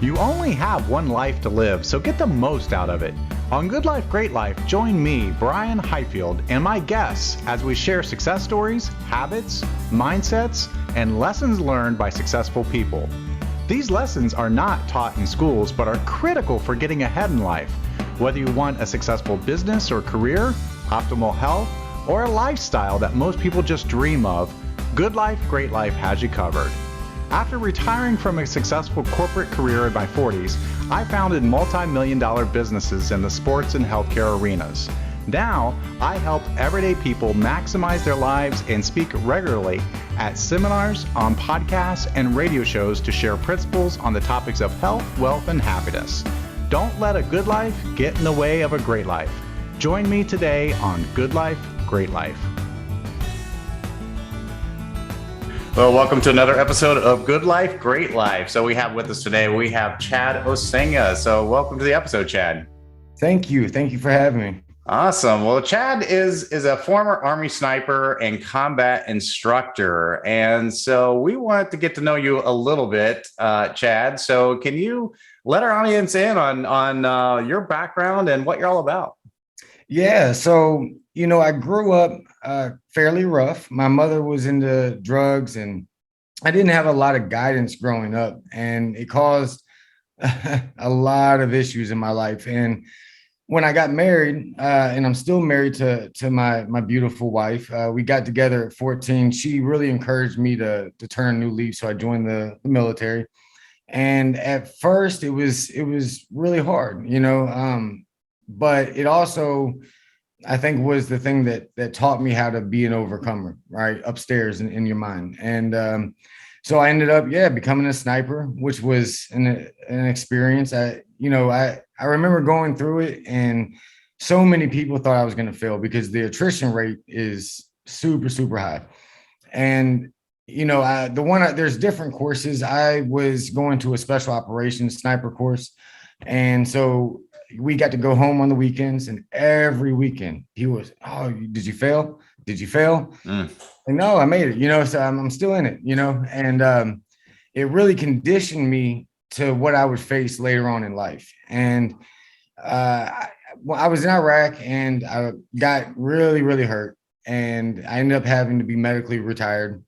You only have one life to live, so get the most out of it. On Good Life, Great Life, join me, Brian Highfield, and my guests as we share success stories, habits, mindsets, and lessons learned by successful people. These lessons are not taught in schools, but are critical for getting ahead in life. Whether you want a successful business or career, optimal health, or a lifestyle that most people just dream of, Good Life, Great Life has you covered. After retiring from a successful corporate career in my 40s, I founded multi-million-dollar businesses in the sports and healthcare arenas. Now, I help everyday people maximize their lives and speak regularly at seminars, on podcasts, and radio shows to share principles on the topics of health, wealth, and happiness. Don't let a good life get in the way of a great life. Join me today on Good Life, Great Life. Well, welcome to another episode of Good Life, Great Life. So we have with us today, we have Chad Osinga. So welcome to the episode, Chad. Thank you. Thank you for having me. Awesome. Well, Chad is a former Army sniper and combat instructor. And so we wanted to get to know you a little bit, Chad. So can you let our audience in on your background and what you're all about? Yeah. So, I grew up fairly rough. My mother was into drugs and I didn't have a lot of guidance growing up, and it caused a lot of issues in my life. And when I got married, and I'm still married to my beautiful wife, we got together at 14. She really encouraged me to turn a new leaf. So I joined the military. And at first it was really hard, but it also, I think, was the thing that taught me how to be an overcomer, right? Upstairs in your mind. And so I ended up, becoming a sniper, which was an experience. I remember going through it, and so many people thought I was going to fail because the attrition rate is super, super high. And, there's different courses. I was going to a special operations sniper course. And so we got to go home on the weekends, and every weekend he was, "Oh, did you fail? Did you fail?" And no, I made it, so I'm still in it, and it really conditioned me to what I would face later on in life. And I was in Iraq, and I got really, really hurt, and I ended up having to be medically retired.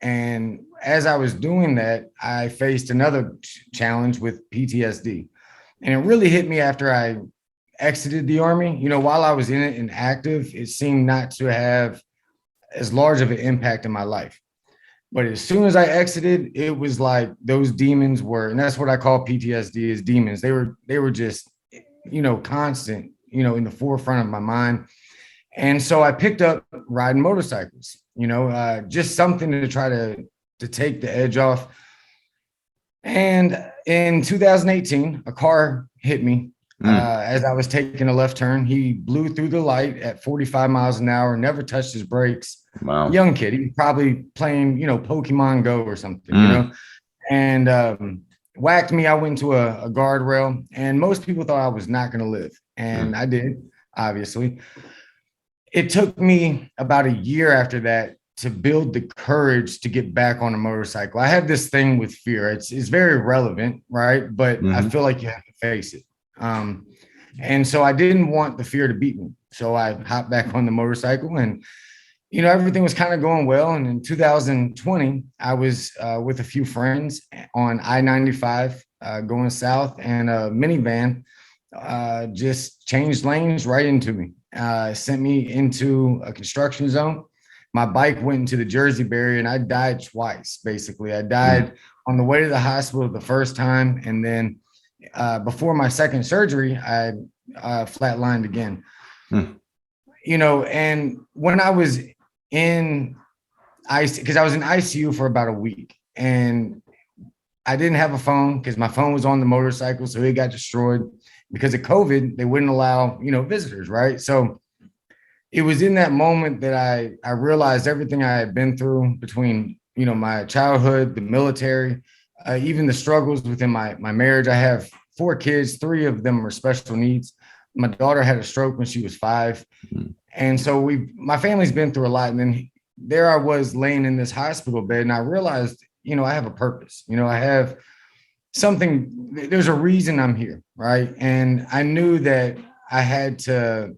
And as I was doing that, I faced another challenge with PTSD. And it really hit me after I exited the Army. While I was in it and active, it seemed not to have as large of an impact in my life. But as soon as I exited, it was like those demons were, and that's what I call PTSD, is demons. They were just, constant, in the forefront of my mind. And so I picked up riding motorcycles, just something to try to take the edge off. And in 2018, a car hit me as I was taking a left turn. He blew through the light at 45 miles an hour, never touched his brakes. Wow. Young kid. He was probably playing, Pokemon Go or something, and whacked me. I went into a guardrail, and most people thought I was not going to live. And I did, obviously. It took me about a year after that to build the courage to get back on a motorcycle. I have this thing with fear. It's very relevant, right? But I feel like you have to face it. And so I didn't want the fear to beat me. So I hopped back on the motorcycle, and, everything was kind of going well. And in 2020, I was with a few friends on I-95 going south, and a minivan just changed lanes right into me, sent me into a construction zone. My bike went into the Jersey barrier, and I died twice, basically. I died on the way to the hospital the first time, and then before my second surgery, I flatlined again. And when I was in ICU, because I was in ICU for about a week, and I didn't have a phone because my phone was on the motorcycle, so it got destroyed. Because of COVID, they wouldn't allow, visitors, right? So it was in that moment that I realized everything I had been through between, my childhood, the military, even the struggles within my marriage. I have 4 kids, 3 of them are special needs. My daughter had a stroke when she was 5. And so my family's been through a lot. And then there I was laying in this hospital bed, and I realized, I have a purpose. I have there's a reason I'm here, right? And I knew that I had to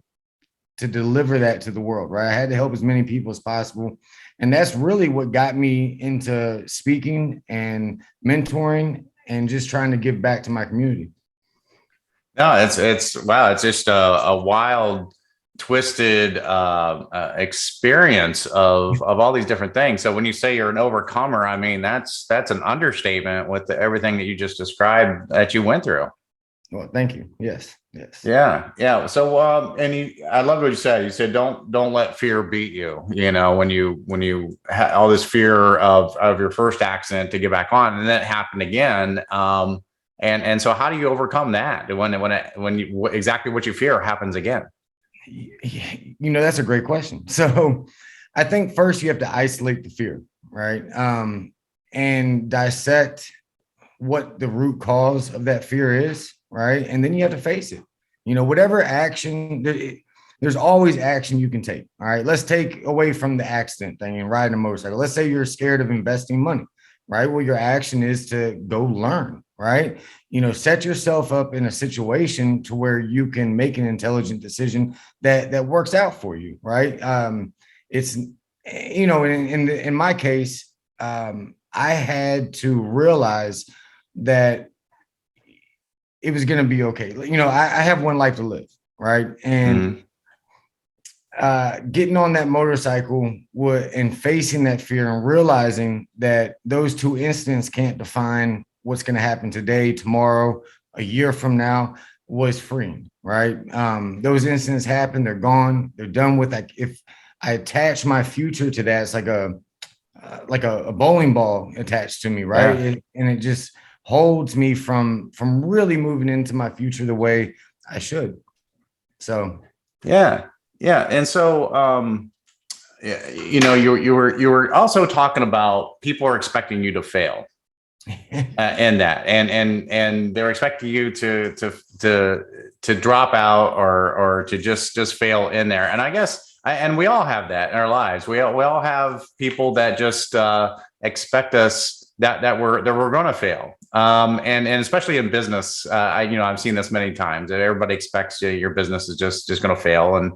deliver that to the world, right? I had to help as many people as possible. And that's really what got me into speaking and mentoring and just trying to give back to my community. No, it's wow. It's just a wild, twisted experience of all these different things. So when you say you're an overcomer, I mean that's an understatement with everything that you just described that you went through. Well, thank you. Yes, yes. Yeah, yeah. So, I love what you said. You said don't let fear beat you. You know, when you all this fear of your first accident to get back on, and then it happened again. And so how do you overcome that when you exactly what you fear happens again? That's a great question. So, I think first you have to isolate the fear, right? And dissect what the root cause of that fear is, right? And then you have to face it. Whatever action, there's always action you can take. All right. Let's take away from the accident thing and riding a motorcycle. Let's say you're scared of investing money, right? Well, your action is to go learn, right? Set yourself up in a situation to where you can make an intelligent decision that works out for you, right? It's, in my case, I had to realize that it was going to be okay. I have one life to live, right? And getting on that motorcycle and facing that fear and realizing that those two incidents can't define what's going to happen today, tomorrow, a year from now was freeing, right? Those incidents happen, they're gone, they're done with. Like if I attach my future to that, it's like a bowling ball attached to me, right? Yeah. And it just holds me from really moving into my future the way I should. So Yeah. And so you were also talking about people are expecting you to fail in that, and they're expecting you to drop out or to just fail in there. And I guess and we all have that in our lives. We all have people that just expect us that we're going to fail. And especially in business, I've seen this many times that everybody expects your business is just going to fail. And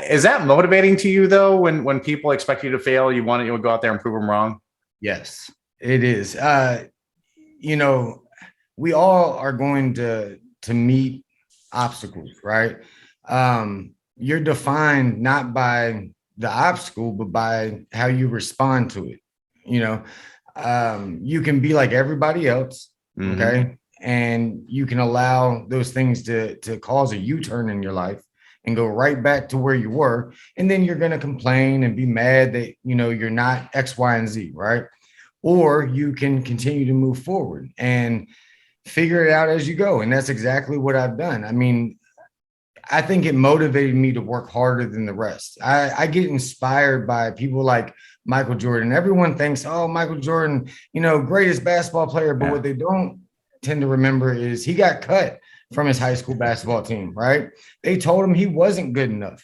is that motivating to you though? When people expect you to fail, you would go out there and prove them wrong? Yes, it is. We all are going to meet obstacles, right? You're defined not by the obstacle, but by how you respond to it. You can be like everybody else, okay? And you can allow those things to cause a U-turn in your life and go right back to where you were. And then you're going to complain and be mad that, you're not X, Y, and Z, right? Or you can continue to move forward and figure it out as you go. And that's exactly what I've done. I mean, I think it motivated me to work harder than the rest. I get inspired by people like Michael Jordan. Everyone thinks, oh, Michael Jordan, greatest basketball player. But what they don't tend to remember is he got cut from his high school basketball team, right? They told him he wasn't good enough.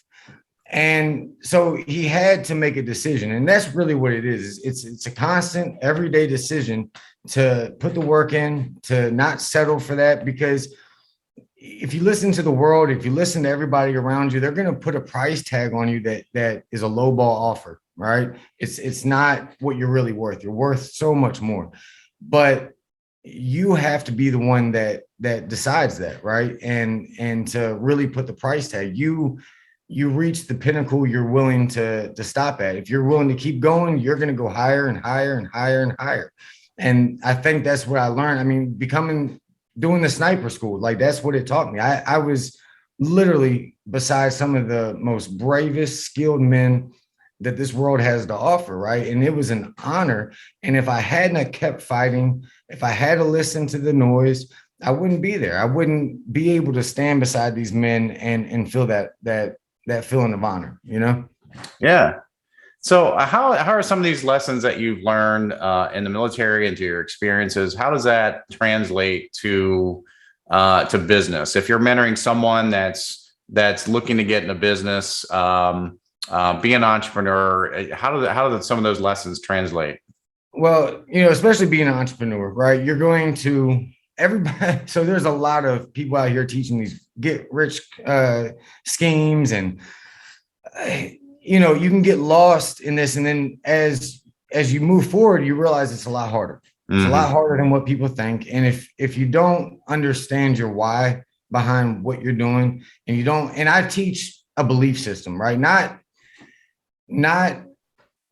And so he had to make a decision. And that's really what it is. It's a constant everyday decision to put the work in, to not settle for that, because if you listen to the world, if you listen to everybody around you, they're going to put a price tag on you that is a low ball offer, right? It's not what you're really worth. You're worth so much more, but you have to be the one that decides that, right? And to really put the price tag, you reach the pinnacle you're willing to stop at. If you're willing to keep going, you're going to go higher and higher and higher and higher. And I think that's what I learned. I mean, doing the sniper school, like that's what it taught me. I was literally beside some of the most bravest, skilled men that this world has to offer, right? And it was an honor. And if I hadn't kept fighting, if I had to listen to the noise, I wouldn't be there. I wouldn't be able to stand beside these men and feel that feeling of honor, Yeah. So how are some of these lessons that you've learned in the military and to your experiences, how does that translate to business? If you're mentoring someone that's looking to get into business, be an entrepreneur, how do some of those lessons translate? Well, especially being an entrepreneur, right? You're going to everybody. So there's a lot of people out here teaching these get rich schemes, and you can get lost in this. And then as you move forward, you realize it's a lot harder. It's a lot harder than what people think. And if you don't understand your why behind what you're doing, and I teach a belief system, right? Not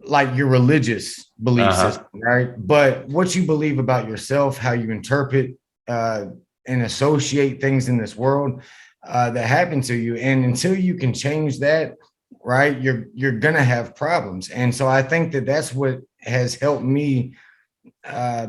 like your religious belief system, right? But what you believe about yourself, how you interpret and associate things in this world that happen to you. And until you can change that, right, you're gonna have problems. And so I think that that's what has helped me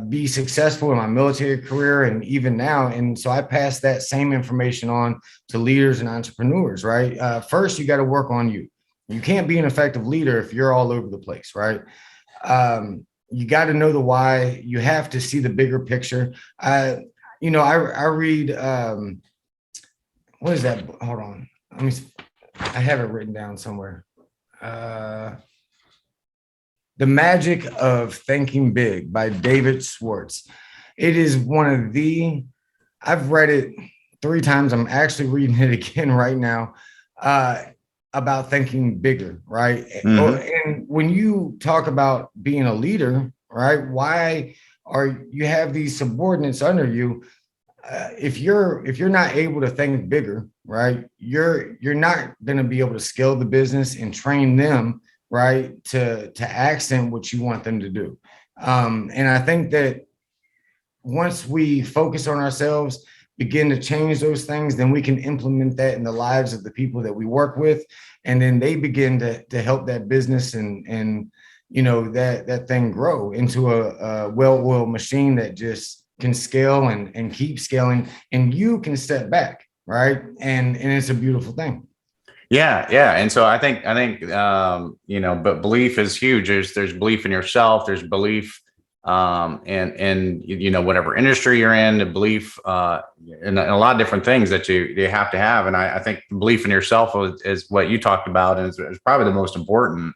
be successful in my military career and even now. And so I pass that same information on to leaders and entrepreneurs, right? First, you got to work on you. You can't be an effective leader if you're all over the place, right? You got to know the why. You have to see the bigger picture. I read, what is that? Hold on. I have it written down somewhere. The Magic of Thinking Big by David Schwartz. It is I've read it 3 times. I'm actually reading it again right now about thinking bigger, right? And when you talk about being a leader, right, why are you have these subordinates under you? If you're not able to think bigger, right, you're not going to be able to scale the business and train them, right, to accent what you want them to do. And I think that once we focus on ourselves, begin to change those things, then we can implement that in the lives of the people that we work with. And then they begin to help that business and that thing grow into a well-oiled machine that just can scale and keep scaling, and you can step back, right? And it's a beautiful thing. Yeah. And so I think, but belief is huge. There's belief in yourself. There's belief in whatever industry you're in, the belief in a lot of different things that you have to have. And I think belief in yourself is what you talked about, and is probably the most important.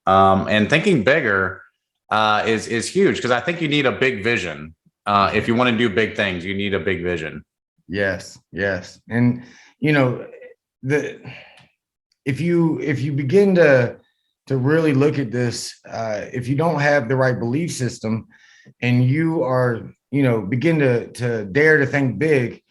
And thinking bigger is huge, because I think you need a big vision. If you want to do big things, you need a big vision. Yes. And if you begin to really look at this, if you don't have the right belief system and you are, begin to dare to think big,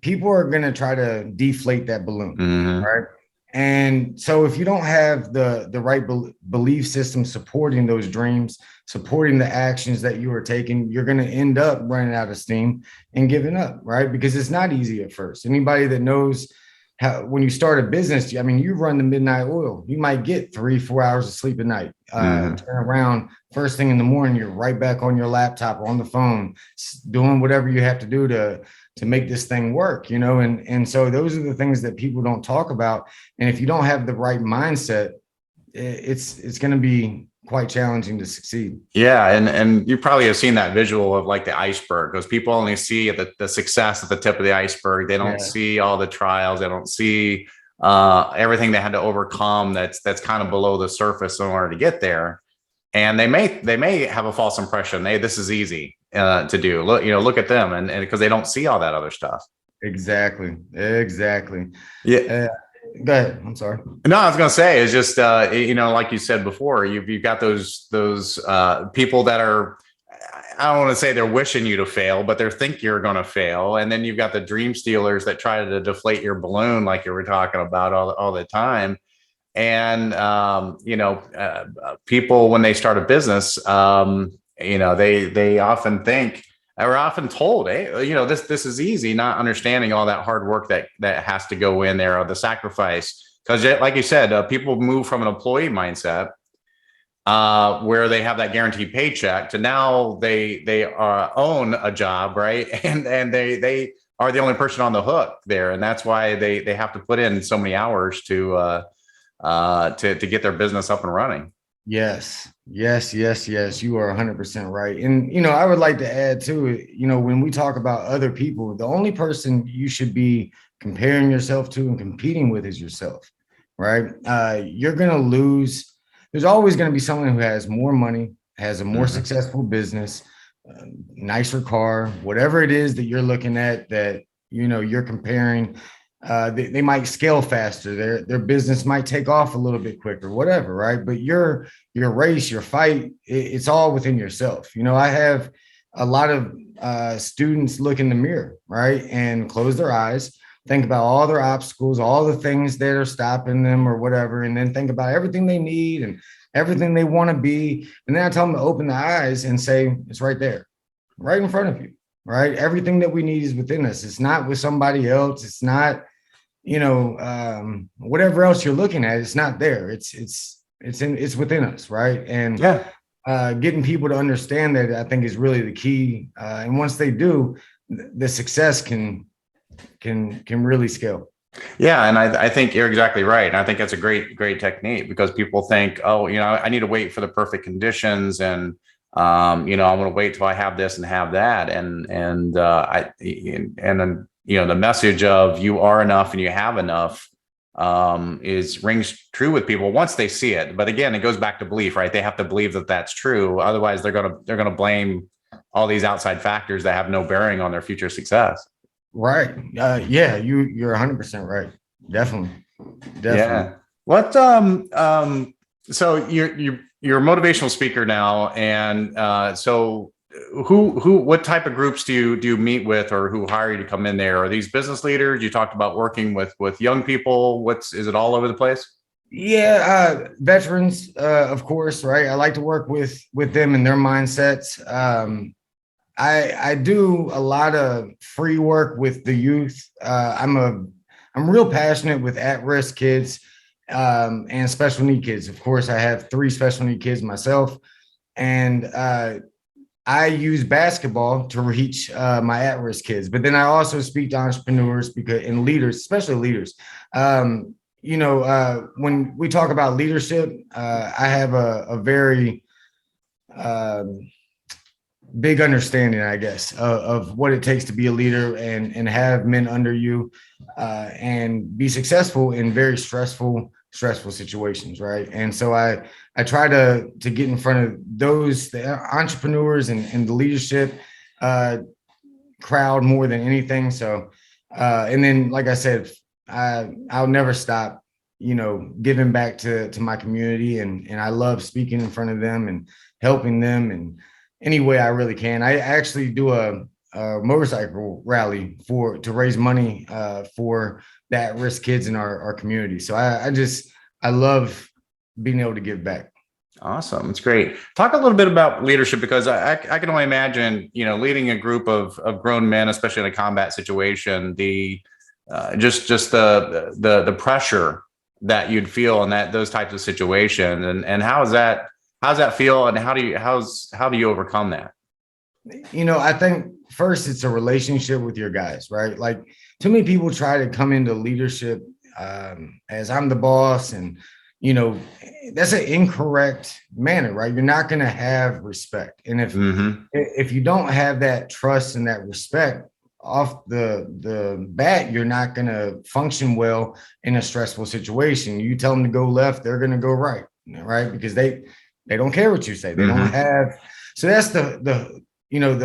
people are going to try to deflate that balloon, right? And so if you don't have the right belief system supporting those dreams, supporting the actions that you are taking, you're going to end up running out of steam and giving up, right? Because it's not easy at first. Anybody that knows how, when you start a business, you run the midnight oil. You might get 3-4 hours of sleep a night. Turn around first thing in the morning, you're right back on your laptop or on the phone, doing whatever you have to do to make this thing work, and so those are the things that people don't talk about. And if you don't have the right mindset, it's going to be quite challenging to succeed. Yeah. And you probably have seen that visual of like the iceberg, because people only see the success at the tip of the iceberg. They don't see all the trials. They don't see everything they had to overcome that's kind of below the surface in order to get there. And they may have a false impression. This is easy to do. Look at them, and because they don't see all that other stuff. Exactly. Yeah. Go ahead. I'm sorry. No, I was going to say, it's just, like you said before, you've got those people that are, I don't want to say they're wishing you to fail, but they think you're going to fail. And then you've got the dream stealers that try to deflate your balloon, like you were talking about all the time. And, people, when they start a business, they often think, we're often told, hey, this is easy, not understanding all that hard work that has to go in there, or the sacrifice. Because like you said, people move from an employee mindset where they have that guaranteed paycheck to now they own a job, right? And they are the only person on the hook there. And that's why they have to put in so many hours to get their business up and running. Yes. You are 100% right. And, I would like to add too, when we talk about other people, the only person you should be comparing yourself to and competing with is yourself, right? You're going to lose. There's always going to be someone who has more money, has a more successful business, nicer car, whatever it is that you're looking at that, you're comparing, they might scale faster. Their business might take off a little bit quicker, whatever, right? But your race, your fight, it's all within yourself. I have a lot of students look in the mirror, right, and close their eyes, think about all their obstacles, all the things that are stopping them or whatever, and then think about everything they need and everything they want to be. And then I tell them to open the eyes and say, it's right there, right in front of you, right? Everything that we need is within us. It's not with somebody else. It's not, whatever else you're looking at, it's not there. It's within us, right? And getting people to understand that, I think, is really the key. And once they do, the success can really scale. Yeah, and I think you're exactly right. And I think that's a great technique, because people think, oh, I need to wait for the perfect conditions, and I'm going to wait till I have this and have that, and then the message of you are enough and you have enough rings true with people once they see it. But again, it goes back to belief, right? They have to believe that that's true. Otherwise, they're gonna blame all these outside factors that have no bearing on their future success. Right. Yeah, you're 100% right. Definitely. Yeah. What so you're a motivational speaker now, and so what type of groups do you meet with, or who hire you to come in there? Are these business leaders? You talked about working with young people. Is it all over the place? Yeah, veterans, of course, right? I like to work with them and their mindsets. I do a lot of free work with the youth. I'm real passionate with at-risk kids and special need kids. Of course, I have 3 special need kids myself, and I use basketball to reach my at-risk kids. But then I also speak to entrepreneurs and leaders, especially leaders. When we talk about leadership, I have a very big understanding, I guess, of what it takes to be a leader and have men under you and be successful in very stressful situations, right? And so I try to get in front of the entrepreneurs and the leadership crowd more than anything. So and then, like I said, I'll never stop, giving back to my community, and I love speaking in front of them and helping them in any way I really can. I actually do a motorcycle rally to raise money for the at-risk kids in our community. So I love being able to give back. Awesome. It's great. Talk a little bit about leadership, because I can only imagine, leading a group of grown men, especially in a combat situation, just the pressure that you'd feel in those types of situations, and how's that feel, and how do you overcome that? I think first it's a relationship with your guys, right? Like, too many people try to come into leadership as I'm the boss, and that's an incorrect manner, right? You're not going to have respect, and if you don't have that trust and that respect off the bat, you're not going to function well in a stressful situation. You tell them to go left, they're going to go right, because they don't care what you say. They don't have. So that's the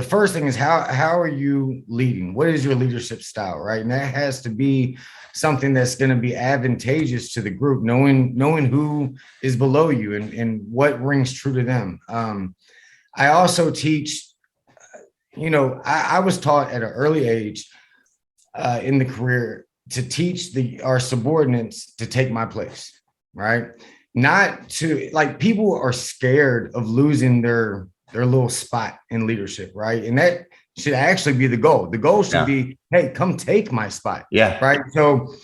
first thing is how are you leading? What is your leadership style, right? And that has to be something that's going to be advantageous to the group, knowing who is below you and what rings true to them. I also teach, I was taught at an early age in the career to teach our subordinates to take my place, right? Not to, like, people are scared of losing their little spot in leadership, right? And that should actually be the goal. The goal should be, hey, come take my spot. Yeah. Right. So,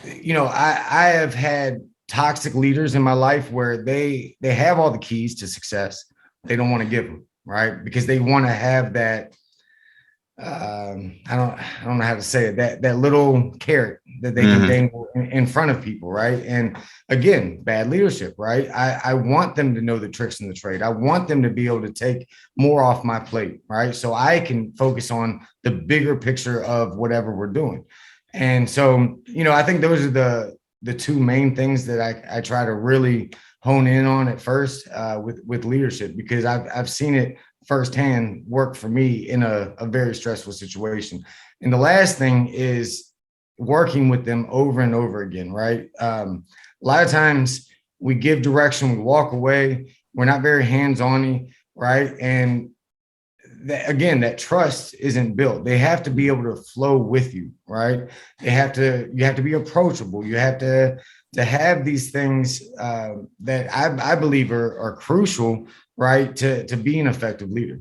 I have had toxic leaders in my life where they have all the keys to success. They don't want to give them, right? Because they want to have that, I don't know how to say it, that little carrot that they can dangle in front of people, right? And again, bad leadership, right? I want them to know the tricks in the trade. I want them to be able to take more off my plate, right? So I can focus on the bigger picture of whatever we're doing. And so, I think those are the 2 main things that I try to really hone in on at first with leadership, because I've seen it firsthand work for me in a very stressful situation. And the last thing is working with them over and over again, right? A lot of times we give direction, we walk away, we're not very hands-on, right? And that, again, that trust isn't built. They have to be able to flow with you, right? You have to be approachable. You have to have these things that I believe are crucial, right, to be an effective leader.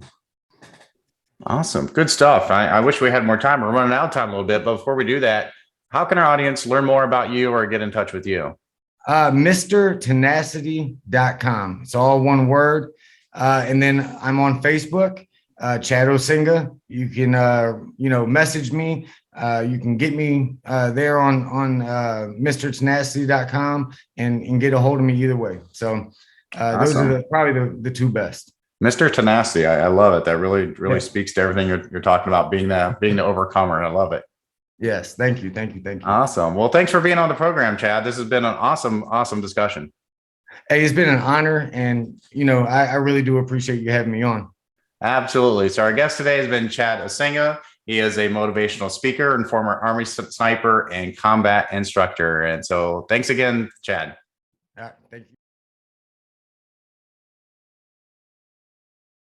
Awesome. Good stuff. I wish we had more time. We're running out of time a little bit, but before we do that, how can our audience learn more about you or get in touch with you? MrTenacity.com. It's all one word. And then I'm on Facebook, Chad Osinga. You can, message me. You can get me there on MrTenacity.com and get a hold of me either way. So those are probably the two best. Mr. Tenacity. I love it. That really speaks to everything you're talking about, being the overcomer. I love it. Yes. Thank you. Awesome. Well, thanks for being on the program, Chad. This has been an awesome discussion. Hey, it's been an honor. And, I really do appreciate you having me on. Absolutely. So our guest today has been Chad Osinga. He is a motivational speaker and former Army sniper and combat instructor. And so thanks again, Chad. All right, thank you.